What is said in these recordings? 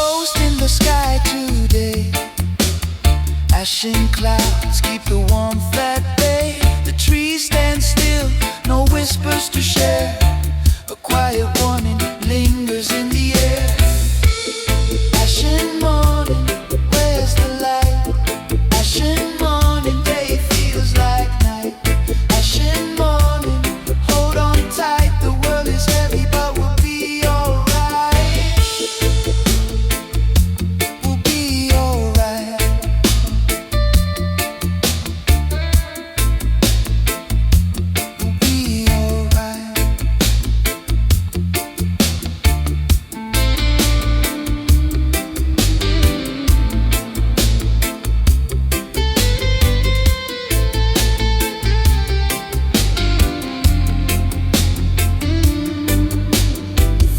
ghost in the sky today. Ashen clouds keep the warmth at bay. The trees stand still, no whispers to share. A quiet warning lingers in the air. Ashen morning, where's the light? Ashen morning, day feels like night. Ashen morning, hold on tight. The world is heavy, but we'll be alright. We'll be alright. We'll be alright.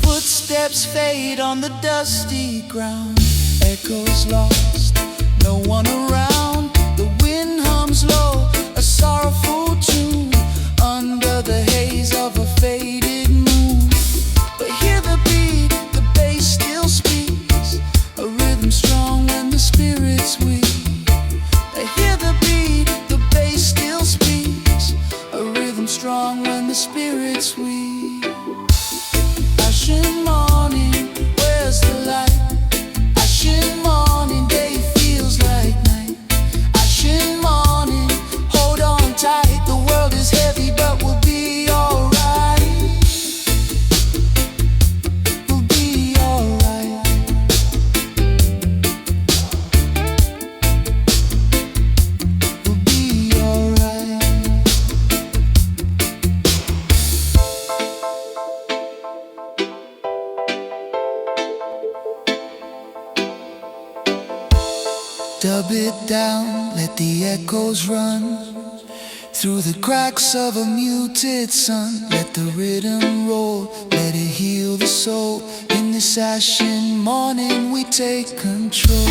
Footsteps fade on the dusty ground. Echoes lost, no one around. The wind hums low, a sorrowful tune under the haze of a faded moon. But hear the beat, the bass still speaks, a rhythm strong when the spirit's weak. I hear the beat, the bass still speaks, a rhythm strong when the spirit's weak. Ashen morning, where's the light? Ashen morning, day feels like night. Ashen morning, hold on tight. The world is heavy, but we'll be alright. We'll be alright. We'll be alright. Dub it down, let the echoes run through the cracks of a muted sun. Let the rhythm roll, let it heal the soul. In this ashen morning we take control.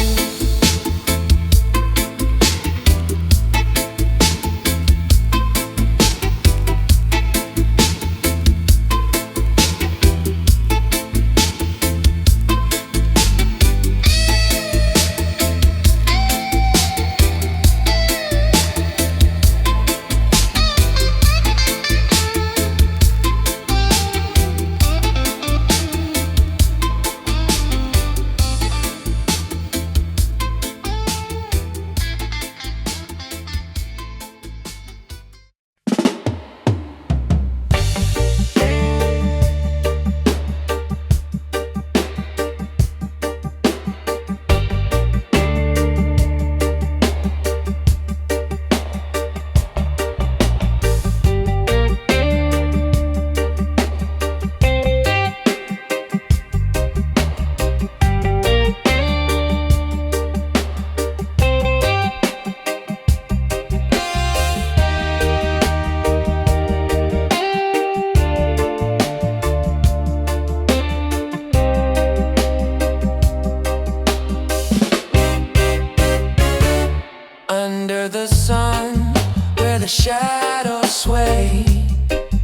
Under the sun, where the shadows sway,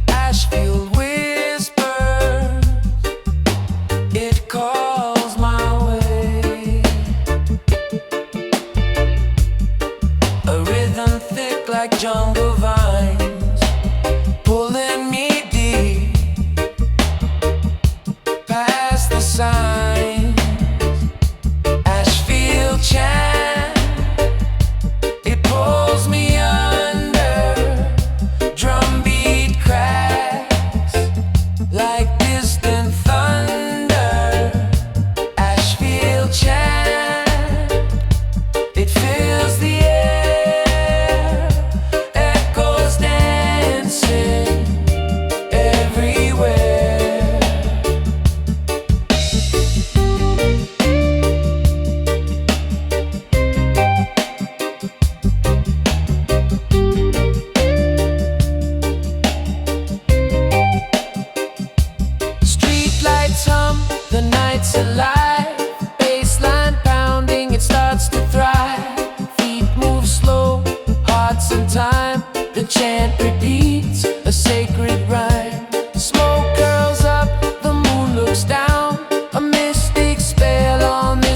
Ashfield whispers, it calls my way. A rhythm thick like jungle vines, pulling me deep past the signs. Ashfield chant, pulls me under, drumbeat cracks like distant thunder. Ashfield chant, it fills the air, echoes dancing everywhere. The night's alive, bassline pounding, it starts to thrive. Feet move slow, hearts in time. The chant repeats, a sacred rhyme. Smoke curls up, the moon looks down. A mystic spell on this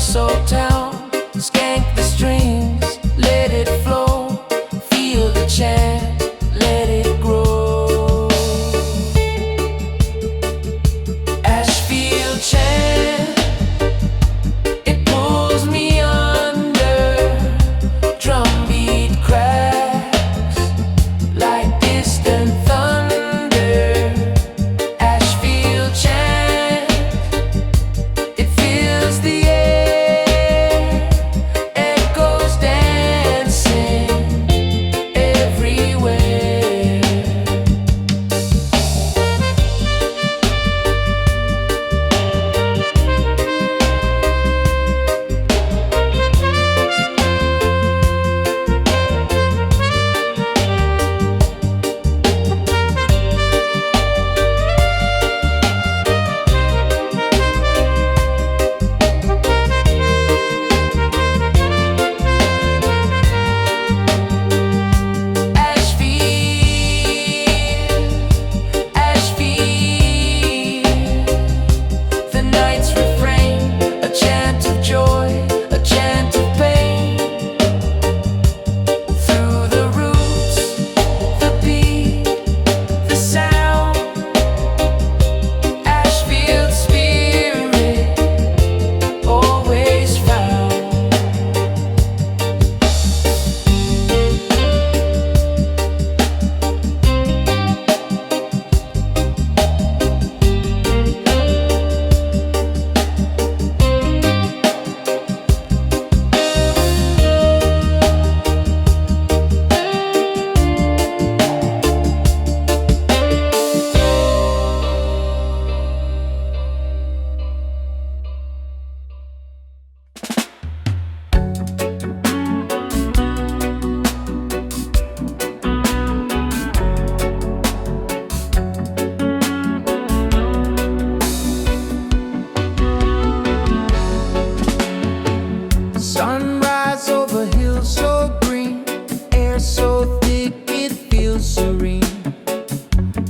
Sunrise over hills so green, air so thick it feels serene.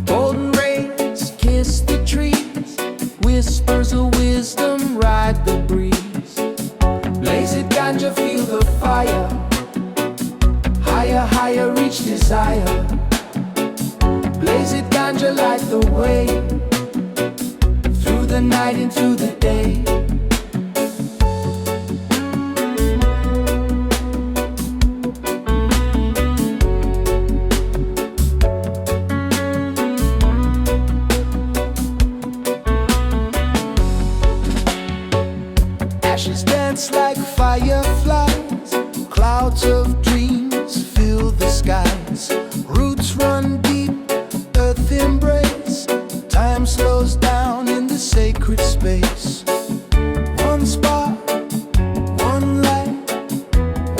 Golden rays kiss the trees, whispers of wisdom ride the breeze. Blaze it, ganja, feel the fire. Higher, higher, reach desire. Blaze it, ganja, light the way. Through the night into the day. Ashes dance like fireflies. Clouds of dreams fill the skies. Roots run deep, earth embrace. Time slows down in the sacred space. One spark, one light,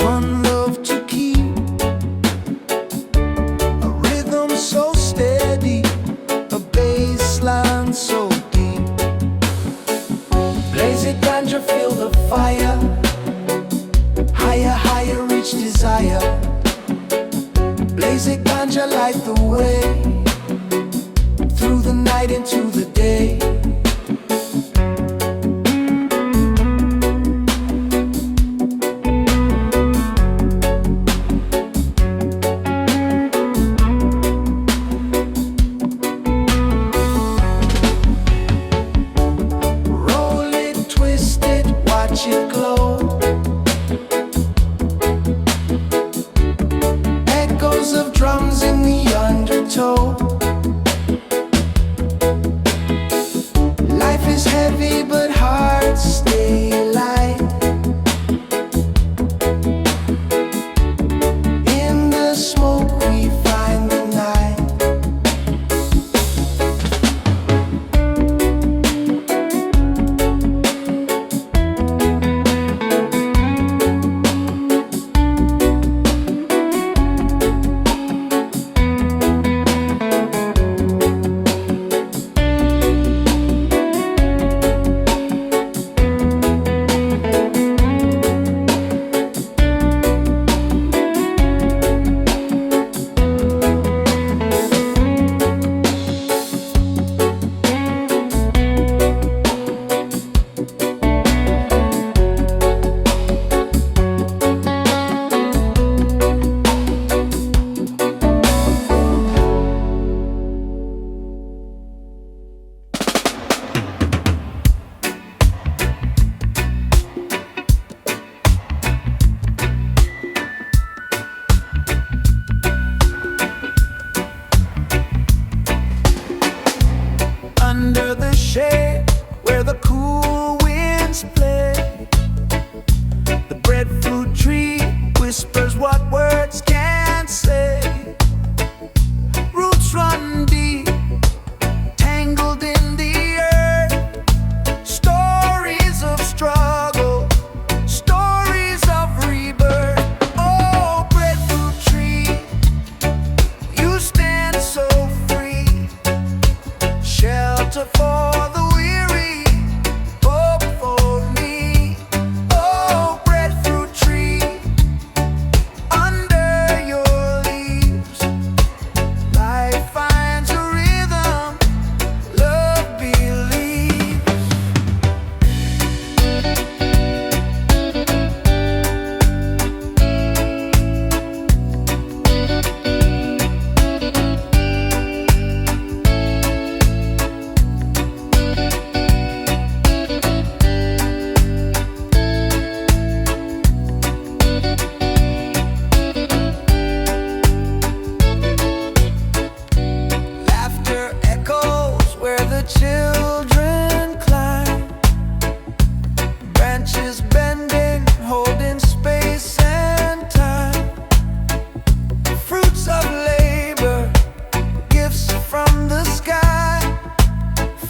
one love to keep. A rhythm so steady, a bassline so deep. Blaze it, ganja, feel the fire. Higher, higher, reach desire. Blaze it, ganja, light the way. Through the night into the day. Roll it, twist it, watch it glow. Echoes of drums in the undertow. Life is heavy but hearts stay light. In the smoke we find the night. Under the shade where the cool winds play, the breadfruit tree whispers what words can't say. Roots run deep, tangled in the earth. Stories of struggle, stories of rebirth. Oh, breadfruit tree, you stand so free. Shelter for the weary, hope for me. Oh, breadfruit tree, under your leaves, life finds a rhythm, love believes. Laughter echoes where the children climb. Branches bending, holding space and time. Fruits of labor, gifts from the sky,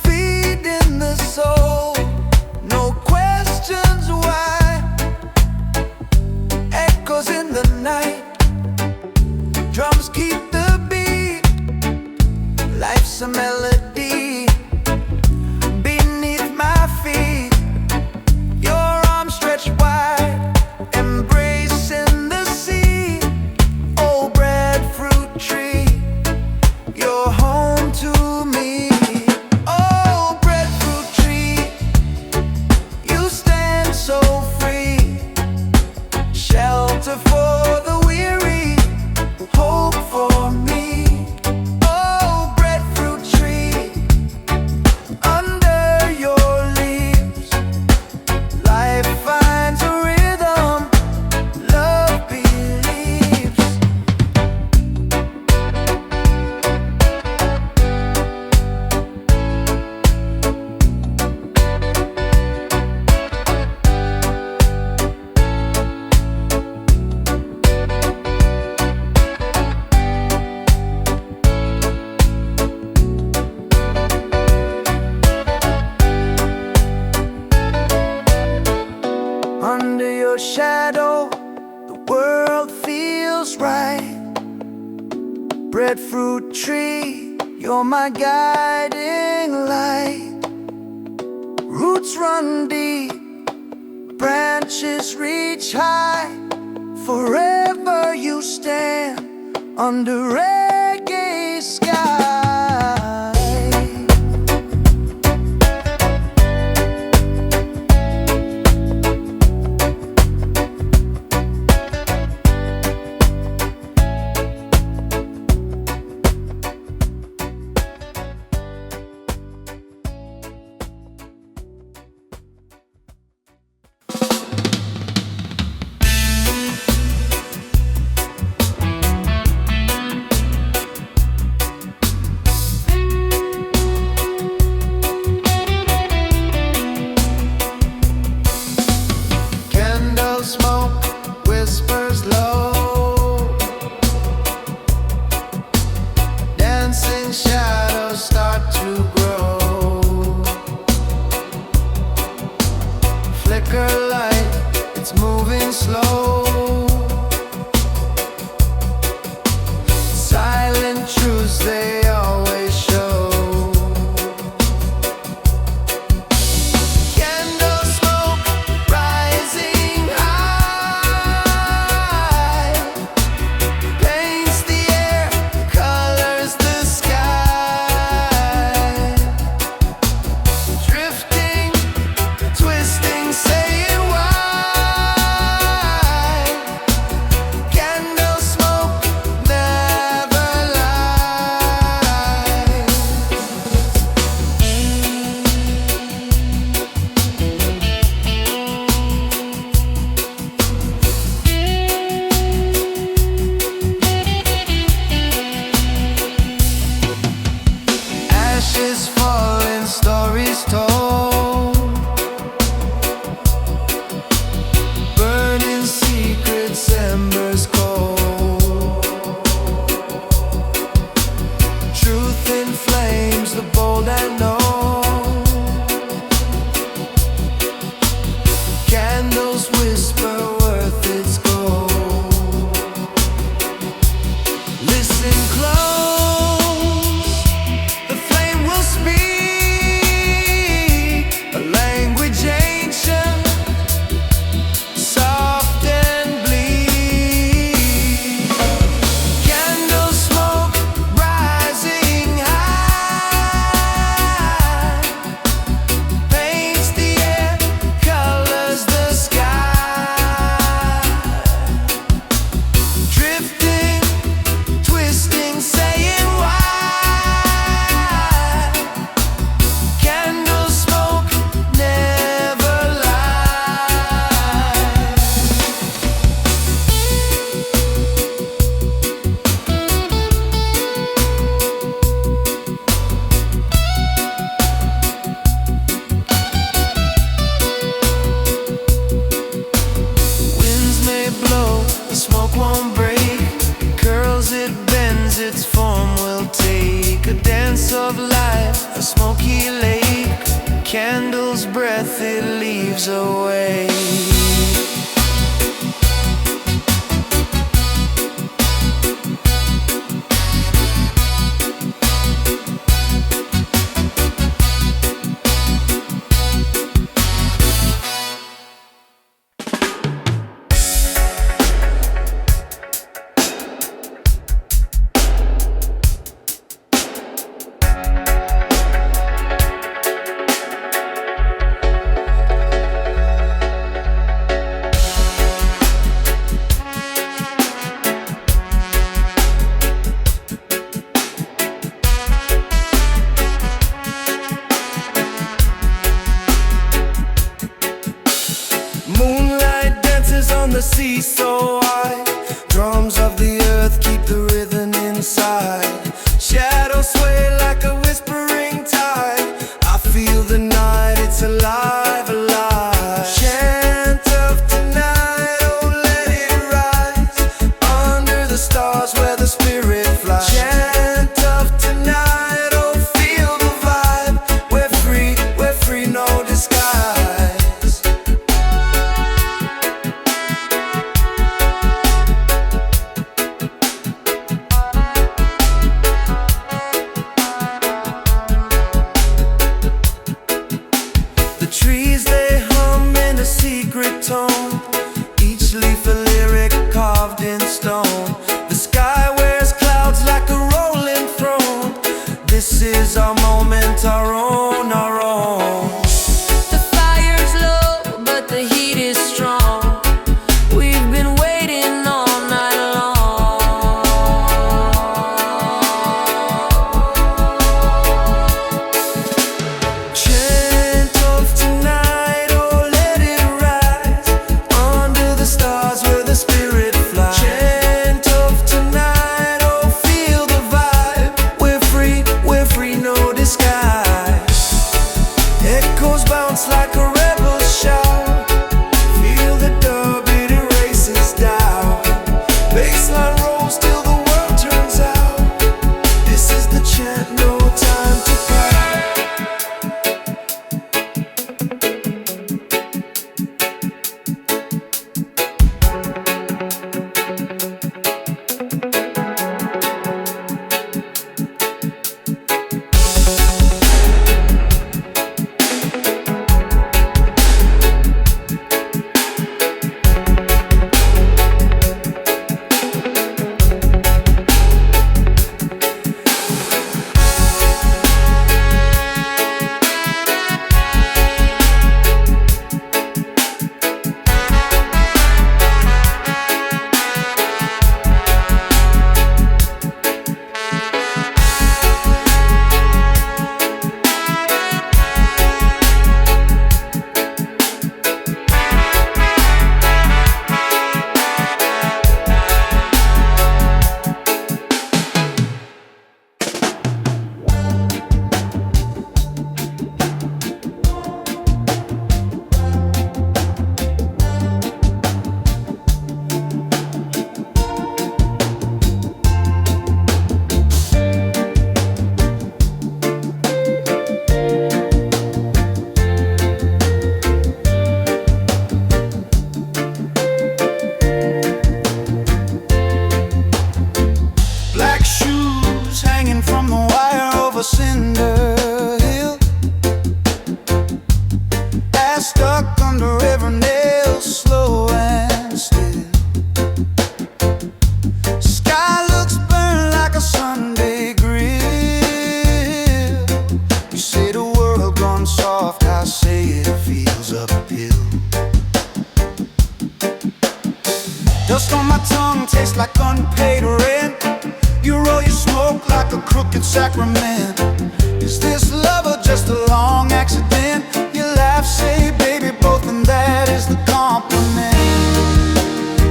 feeding the soul, no questions why. Echoes in the night, drums keep the beat. Life's a melody beneath my feet. Your arms stretch Under your shadow, the world feels right. Breadfruit tree, you're my guiding light. Roots run deep, branches reach high. Forever you stand under reggae sky. Smoke whispers low, dancing shadows start to grow. Flicker light, it's moving slow. Silent truths they always show. Ashes falling, stories told, burning secrets, embers cold. Truth in flames, the bold and known. Candles whisper worth its gold. Listen close. Its form will take a dance of life, a smoky lake, candle's breath it leaves away. On the sea so high, drums of the earth keep the rhythm inside. Shadows sway like a whispering tide. I feel the night, it's alive, alive. Chant of tonight, oh let it rise. Under the stars where the spirit flies. Chant of tonight, oh feel the vibe. We're free, no disguise. This leaf a lyric carved in stone. The sky wears clouds like a rolling throne. This is our moment, our own, our own. The fire's low, but the heat is strong. We've been waiting all night long. Chant of tonight, oh let it rise under the stars where the spirit flies. Chant of tonight, oh feel the vibe. We're free, no disguise. Echoes bounce like a rebel shout. Feel the dub, it erases doubt. Bassline rolls till the world turns out. This is the chant, no time to cry. Black shoes hanging from the wire over Cinder hill. Ass stuck under every nail, slow and still. Sky looks burned like a Sunday grill. You say the world gone soft, I say it feels uphill. Dust on my tongue tastes like unpaid rent. You roll your smoke like a crooked sacrament. Is this love or just a long accident? You laugh, say baby both, and that is the compliment.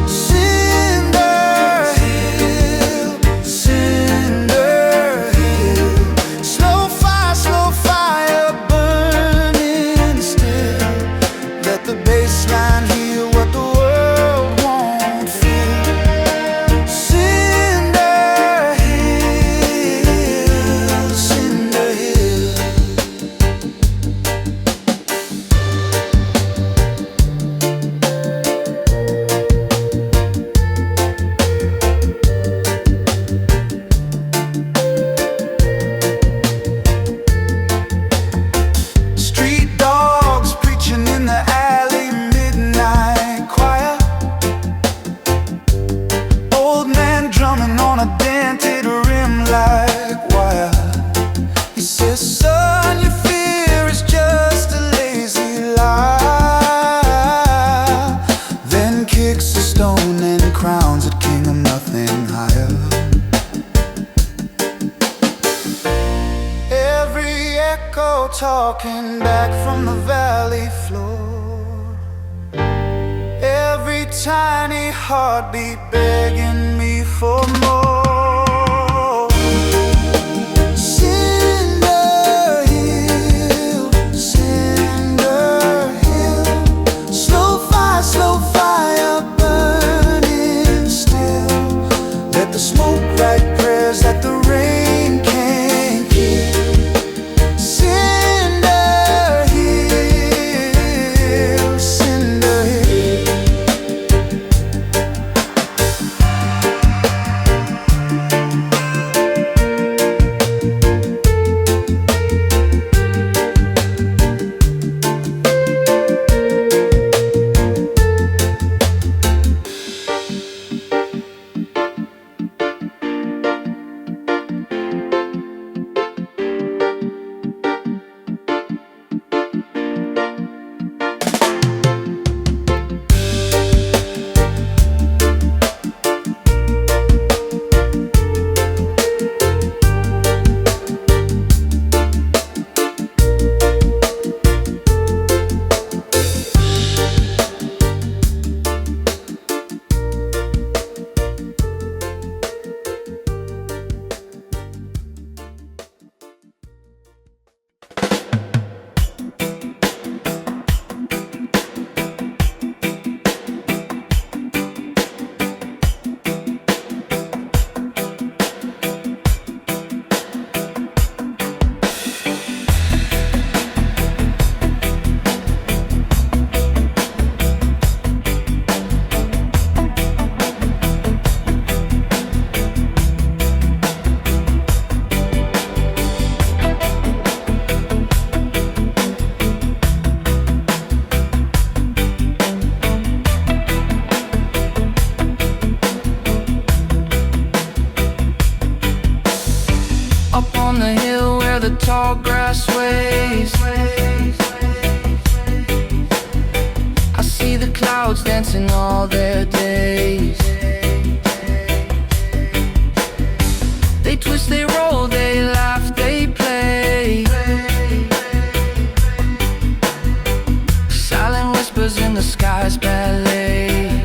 Cinder hill, Cinder hill. Slow fire burning still. Let the bassline heal what the world won't feel. Cinder hill, Cinder hill. Street dogs preaching in the alley, midnight choir. Old man drumming on a dented rim like wire. He says, son, your fear is just a lazy lie. Then kicks a stone and crowns it king of nothing higher. Every echo talking back from the valley floor. Every tiny heartbeat begging me for more. Cinder hill, Cinder hill. Slow fire burning still. Let the smoke write prayers that the rain can't keep. Cinder hill, Cinder hill. clouds dancing all their days. They twist, they roll, they laugh, they play. Silent whispers in the sky's ballet.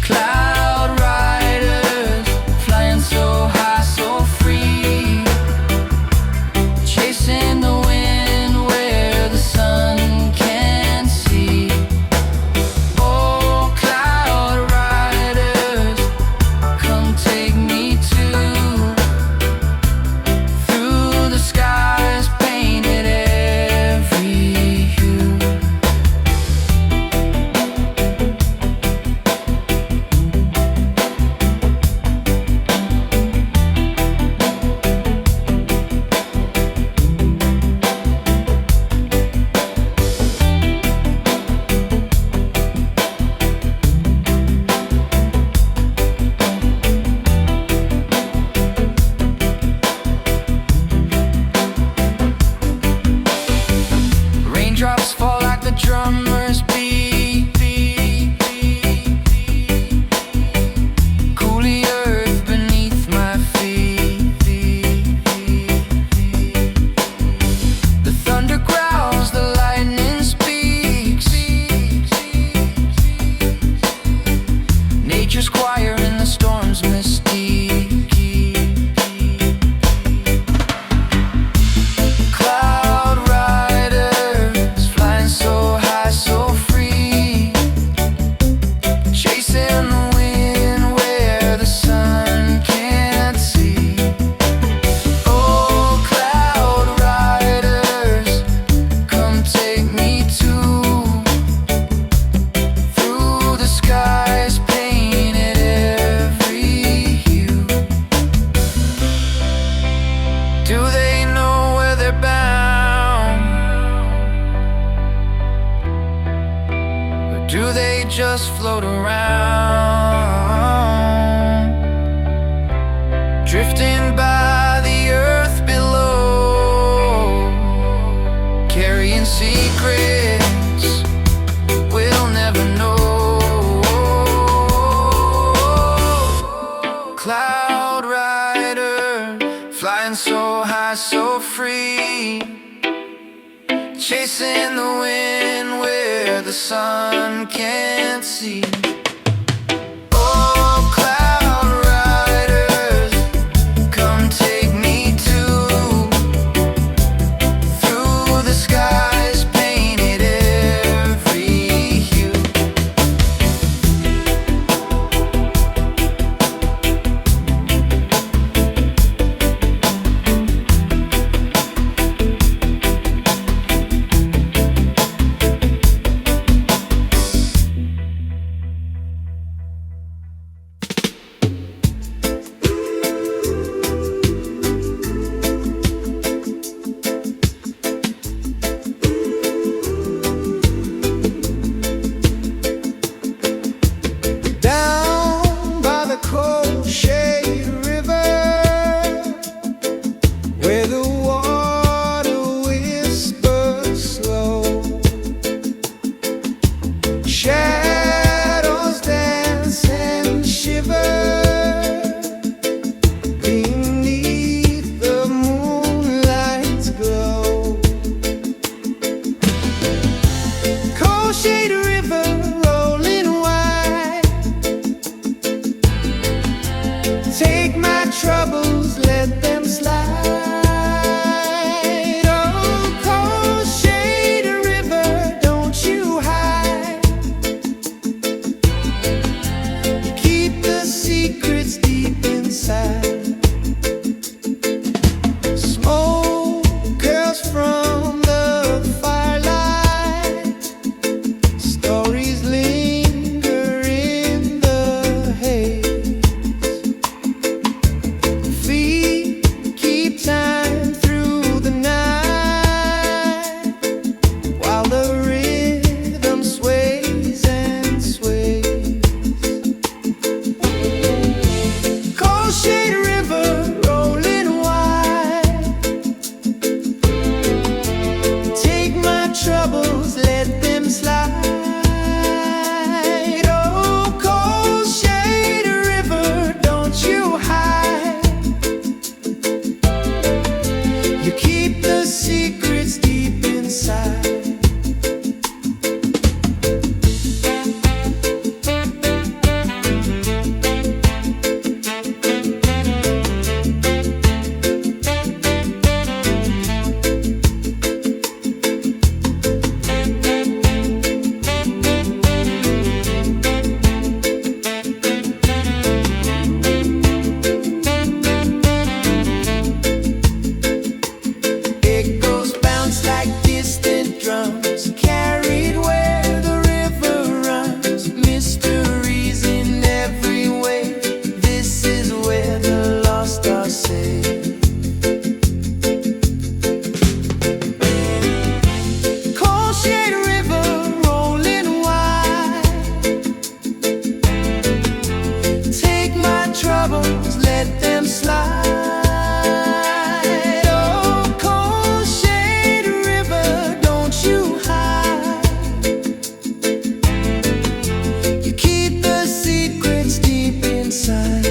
Cloud riders flying so high, so free, chasing the wind where the sun can't see. Oh, cloud riders, come take me too, through the skies painted every hue. Raindrops fall like the drummer's beat. Cool the earth beneath my feet. The thunder growls, the lightning speaks. Nature's choir in the storm's mystique. Cloud riders flying so high, so free, chasing the wind where the sun can't see. Oh, cloud riders, come take me too, through the skies painted every hue. Do they know where they're bound? Or do they just float around, drifting by the earth below, carrying secrets we'll never know? Cloud rider, flying so high, so free, chasing the wind where the sun can't see. Oh, cloud riders, come take me too, through the skies painted every hue. troubles, let them slide. Oh, Coalshade River, don't you hide. You keep the secrets deep inside. Echoes bounce like distant drums, carried where the river runs. Mysteries in every way. This is where the lost are saved. Coalshade River rolling wide. Take my troubles, let them slide. Oh, Coalshade River, don't you hide. You keep the secrets deep inside.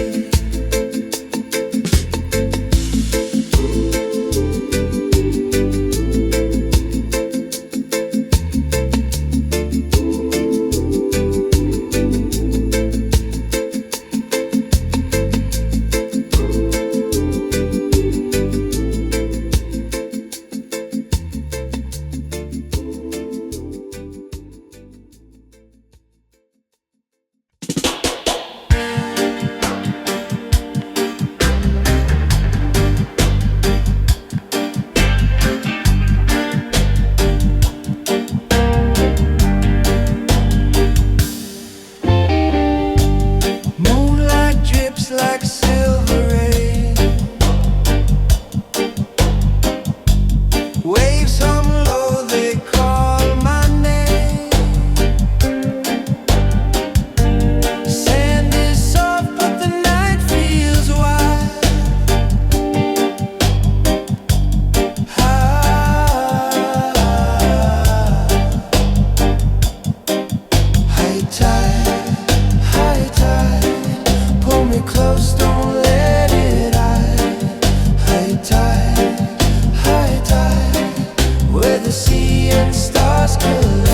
Moonlight drips like silver rain. Waves hum low, they call my name. Sand is soft, but the night feels wide. High tide, pull me close, don't let it hide. High tide, where the sea and stars collide.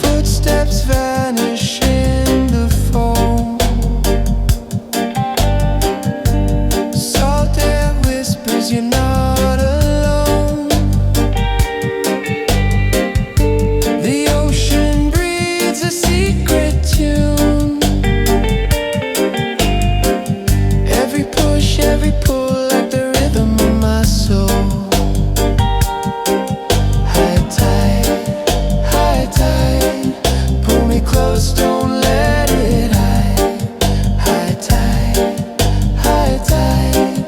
Footsteps vanish in the foam. Salt air whispers you're not alone. The ocean breathes a secret tune. Every push, every pull, like the rhythm of my soul. High tide, pull me close, don't let it hide. High tide,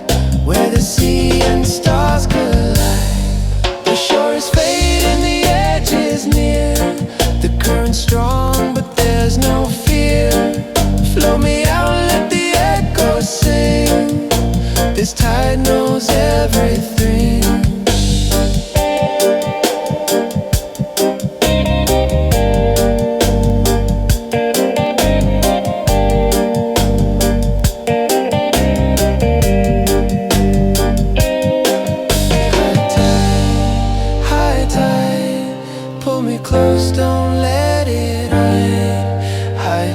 where the sea and stars collide. The shore is fading, the edge is near. The current's strong, but there's no fear. Flow me out, let the echo sing. This tide knows everything. High tide, pull me close, don't let it hide. High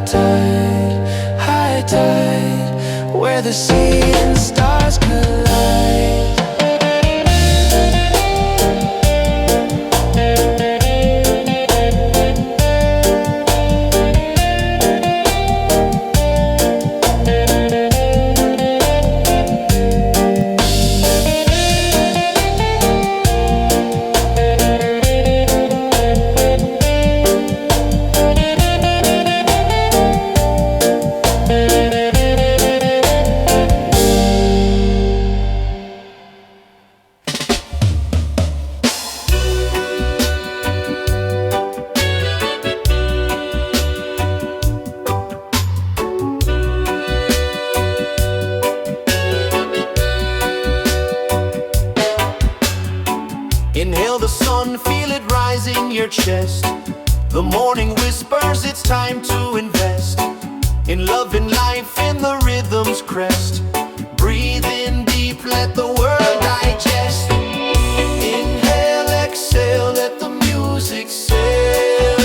tide, where the sea and stars collide. in your chest. The morning whispers it's time to invest in love and life in the rhythm's crest. Breathe in deep, let the world digest. Inhale, exhale, let the music sail.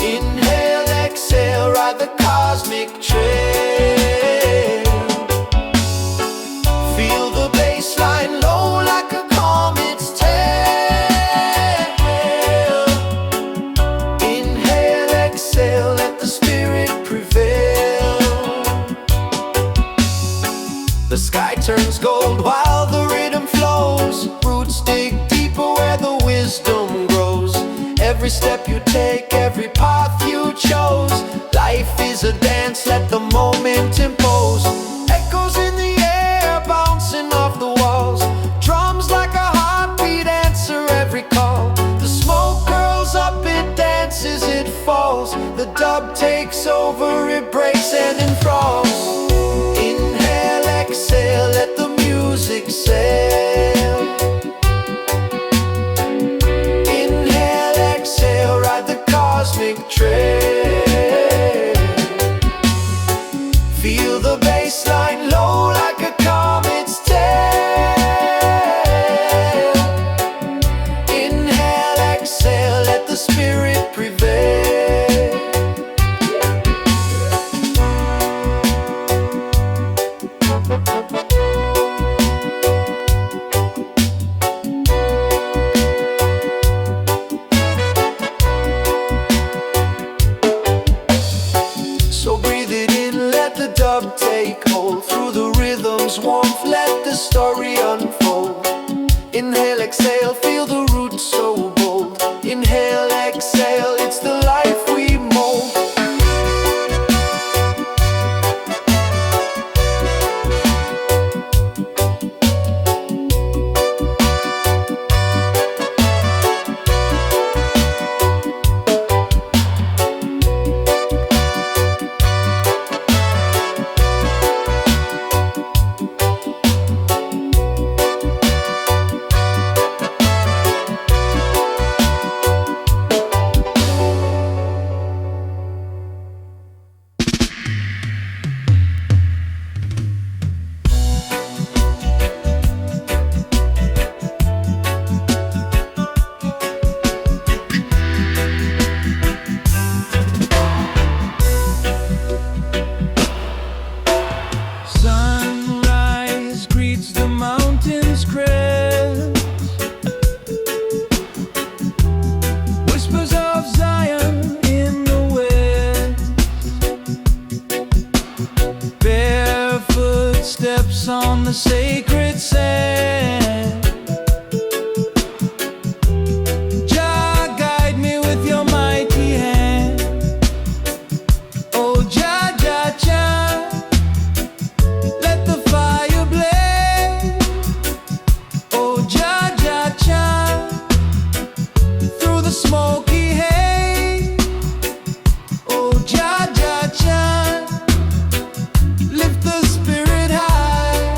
Inhale, exhale, ride the cosmic trail. Feel the bass line low like a comet's tail. Inhale, exhale, let the spirit prevail. The sky turns gold while the rhythm flows. Roots dig deeper where the wisdom grows. Every step you take, every path you chose. Life is a dance, let the moment impose. Echoes in the air, bouncing off the walls. Drums like a heartbeat answer every call. The smoke curls up, it dances, it falls. The dub takes over, it breaks and enthralls. Inhale, exhale, let the music sail. Inhale, exhale, ride the cosmic trail. Feel the bass line low like a comet's tail. Inhale, exhale, let the spirit prevail. So breathe it in, let the dub take hold. Through the rhythm's warmth, let the story unfold. Inhale, exhale, feel the roots so bold. Inhale, exhale, it's the life we mold. Sunrise greets the mountain's crest. Whispers of Zion in the west. Barefoot steps on the sacred sand. Jah, guide me with your mighty hand. Oh, Jah, Jah, Jah, let the fire blaze. Oh, Jah, Jah, Jah, through the smoky haze. Oh, Jah, Jah, Jah, lift the spirit high.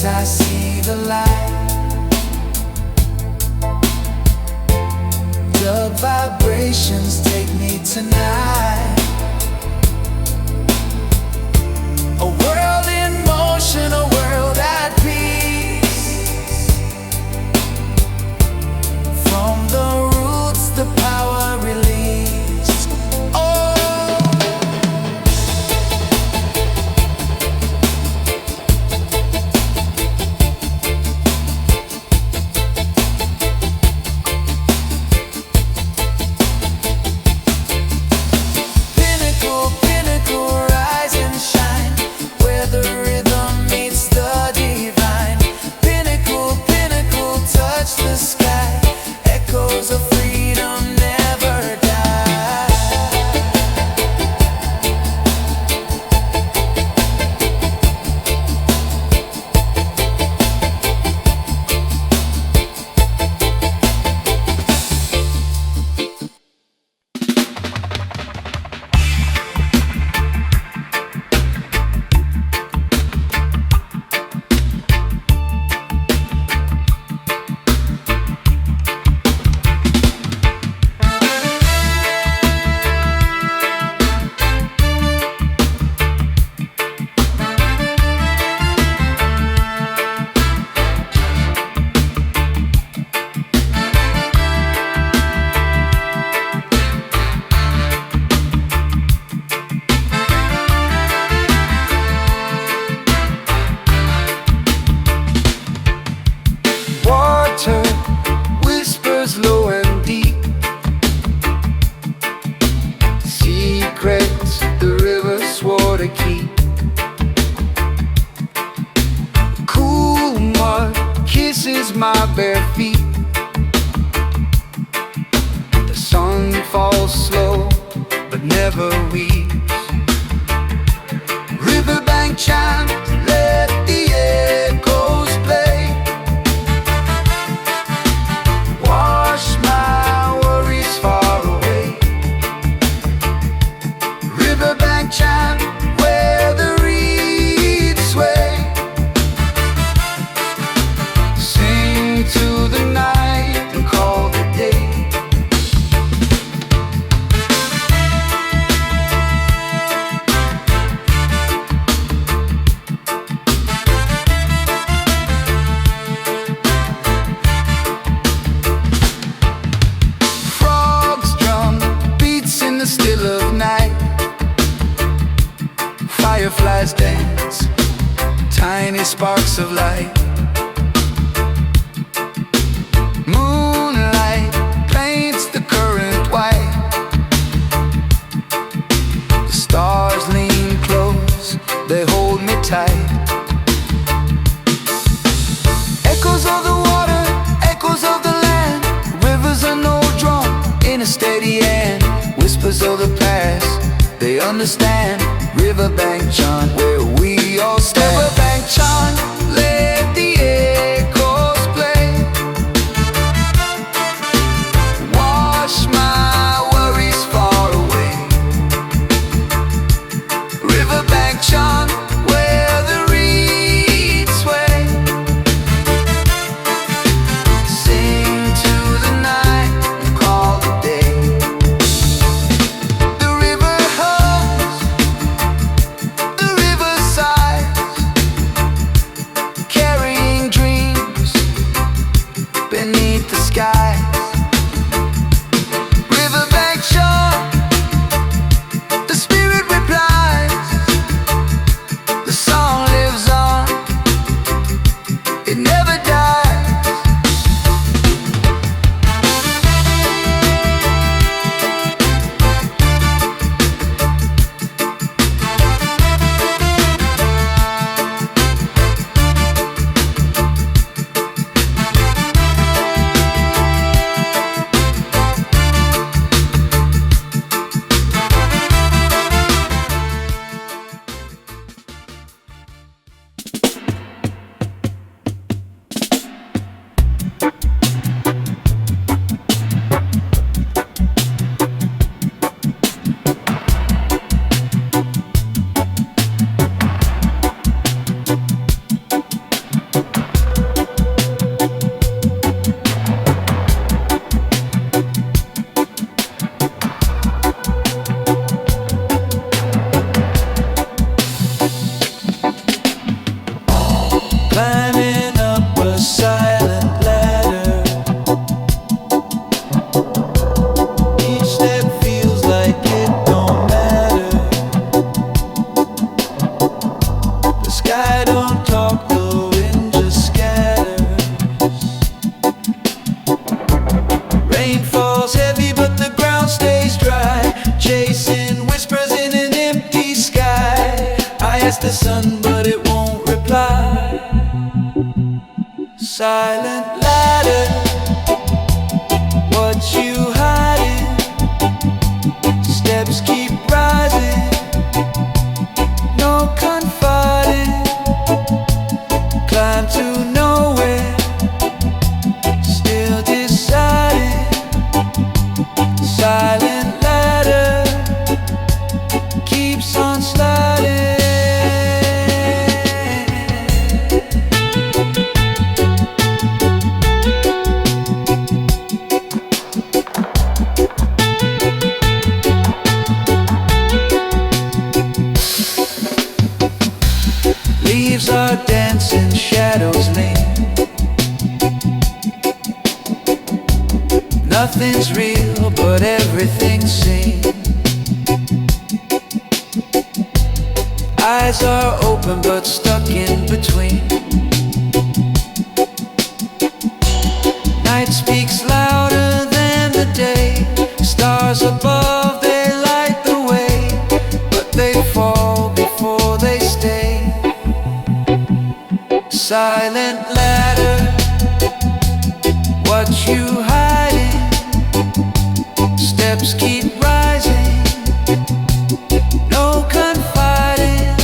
I see the light. The vibrations take me tonight. A world in motion, a world at peace. From the roots, the power released. Oh, Pinnacle, Pinnacle, rise and shine, where the rhythm meets the divine. Pinnacle, Pinnacle, touch the sky. Echoes of freedom never die. Water whispers low and deep, secrets the river swore to keep. Cool mud kisses my bare feet. The sun falls slow but never weeps. Riverbank chant, let the echoes play. Wash my worries far away. Riverbank chant, where the reeds sway. Sing to the night and call the day. Frogs drum beats in the still of night. Fireflies dance, tiny sparks of light. Moonlight paints the current white. The stars lean close, they hold me tight. Echoes of the water, echoes of the land. Rivers are no drum in a steady hand. Whispers of the past, they understand. Riverbank chant, where we all stand. Riverbank chant, let the echoes play. Wash my worries far away. Riverbank chant, where the reeds sway. Sing to the night and call the day. The river hums, the riverside. Sky don't talk, the wind just scatters. Rain falls heavy but the ground stays dry, chasing whispers in an empty sky. I ask the sun but it won't reply. Silent ladder, what you hiding? Steps keep rising, no confiding. Climb to nowhere, still deciding. Silent ladder keeps on sliding. Leaves are dancing, shadows lean. Nothing's real, but everything's seen. Eyes are open, but stuck in between. Night speaks louder than the day. Stars above, they light the way, but they fall before they stay. Silent ladder, what you hiding? Steps keep rising, no confiding.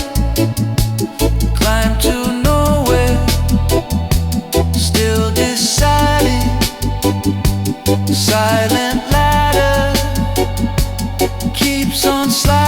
Climb to nowhere, still deciding. Silent ladder keeps on sliding.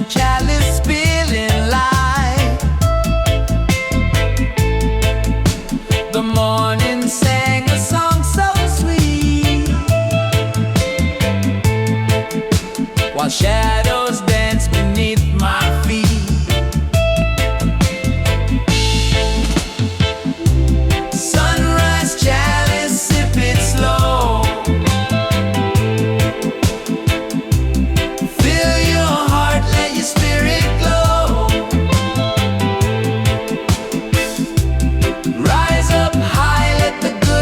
Chalice spilling light. The morning sang a song so sweet, while shadows dance beneath my feet. Sunrise chalice, sip it slow. Spirit glow. Rise up high, let the good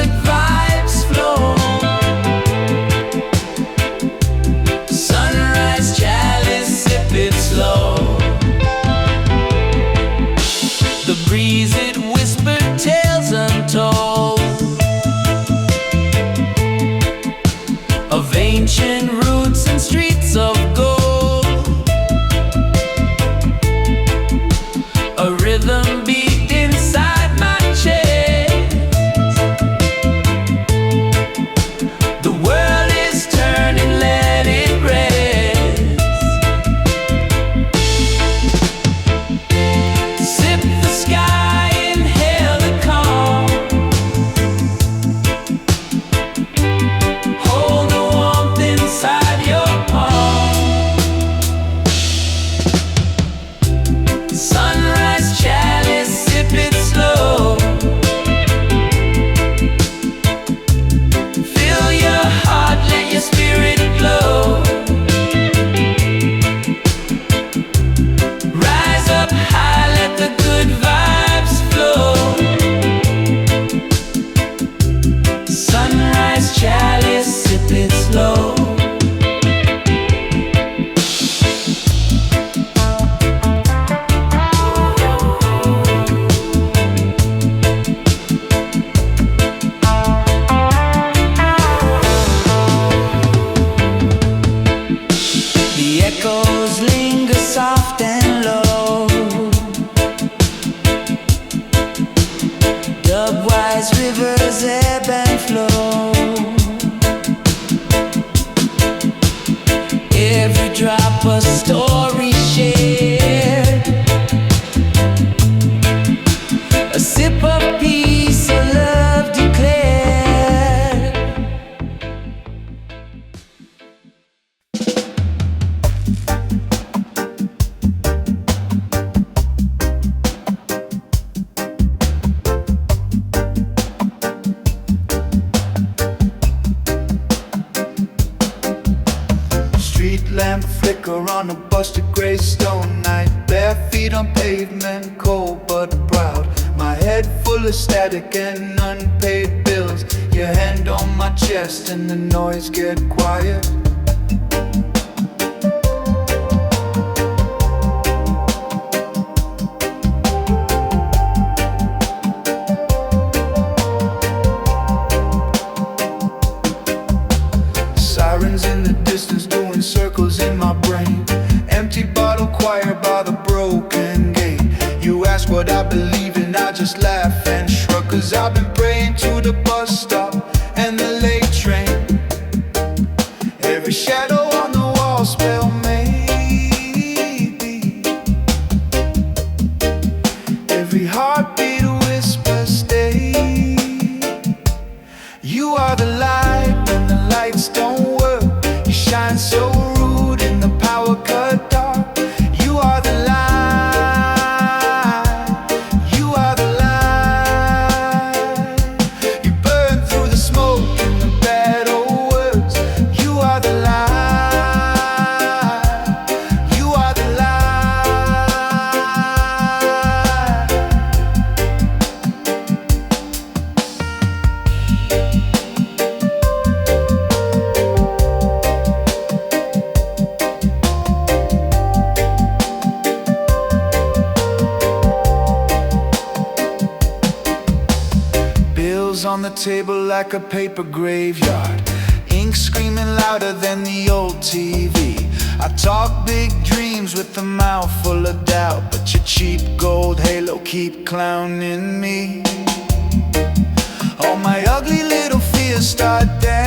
rivers ebb and flow. Every drop a story shared, a sip of peace, a love declared. Street lamp flicker on a busted grey stone night. Bare feet on pavement, cold but proud. My head full of static and unpaid bills. Your hand on my chest and the noise get quiet. Sirens in the distance doing circles in my brain. Empty bottle choir by the broken gate. You ask what I believe in, I just laugh and shrug. Cause I've been praying to the bus stop and the late train. Every shadow on the wall spell maybe. Every heartbeat a whisper stay. You are the light when the lights don't work. You shine so rude in the power cut dark. You are the light. You are the light. You burn through the smoke and the bad old words. You are the light. You are the light. Bills on the table like a paper graveyard. Ink screaming louder than the old TV. I talk big dreams with a mouth full of doubt, but your cheap gold halo keep clowning me. All my ugly little fears start dancing.